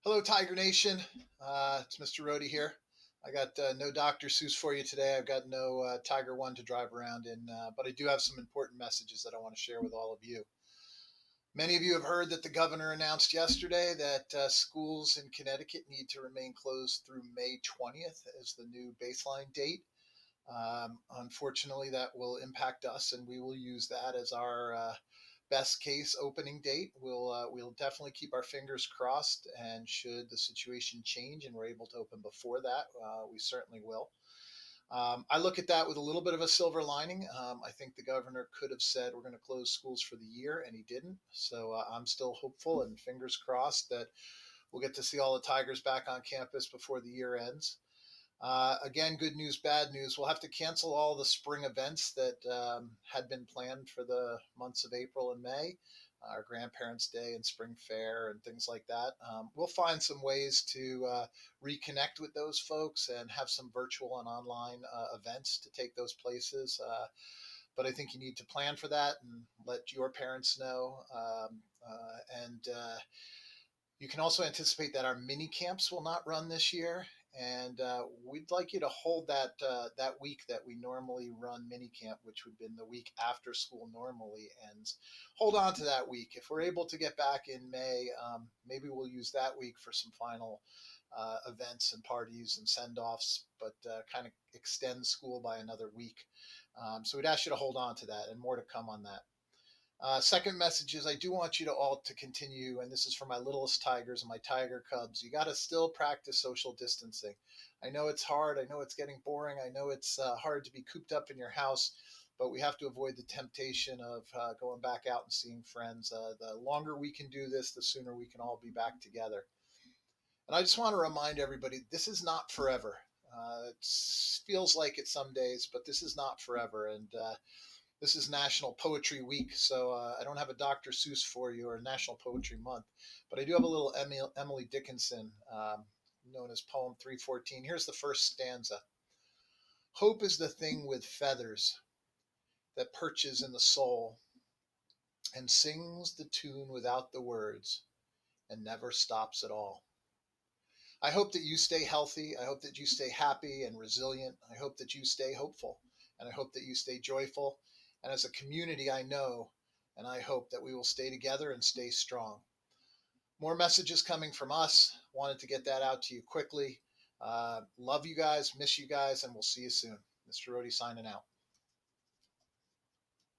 Hello, Tiger Nation. It's Mr. Rohdie here. I got no Dr. Seuss for you today. I've got no Tiger One to drive around in, but I do have some important messages that I want to share with all of you. Many of you have heard that the governor announced yesterday that schools in Connecticut need to remain closed through May 20th as the new baseline date. Unfortunately, that will impact us, and we will use that as our best case opening date. We'll definitely keep our fingers crossed, and should the situation change and we're able to open before that, we certainly will. I look at that with a little bit of a silver lining. I think the governor could have said we're going to close schools for the year, and he didn't. So I'm still hopeful and fingers crossed that we'll get to see all the Tigers back on campus before the year ends. Again, good news, bad news. We'll have to cancel all the spring events that had been planned for the months of April and May, our Grandparents' Day and Spring Fair and things like that. We'll find some ways to reconnect with those folks and have some virtual and online events to take those places. But I think you need to plan for that and let your parents know. And You can also anticipate that our mini camps will not run this year, and we'd like you to hold that week that we normally run mini camp, which would have been the week after school normally ends. Hold on to that week. If we're able to get back in May, maybe we'll use that week for some final events and parties and send offs, but kind of extend school by another week. So we'd ask you to hold on to that, and more to come on that. Second message is I do want you to all to continue, and this is for my littlest tigers and my tiger cubs. You got to still practice social distancing. I know it's hard. I know it's getting boring. I know it's hard to be cooped up in your house, but we have to avoid the temptation of going back out and seeing friends. The longer we can do this, the sooner we can all be back together. And I just want to remind everybody this is not forever. It feels like it some days, but this is not forever. And This is National Poetry Week, so I don't have a Dr. Seuss for you or National Poetry Month, but I do have a little Emily Dickinson, known as Poem 314. Here's the first stanza. Hope is the thing with feathers that perches in the soul and sings the tune without the words and never stops at all. I hope that you stay healthy. I hope that you stay happy and resilient. I hope that you stay hopeful. And I hope that you stay joyful. And as a community, I know and I hope that we will stay together and stay strong. More messages coming from us. Wanted to get that out to you quickly. Love you guys, miss you guys, and we'll see you soon. Mr. Rohde signing out.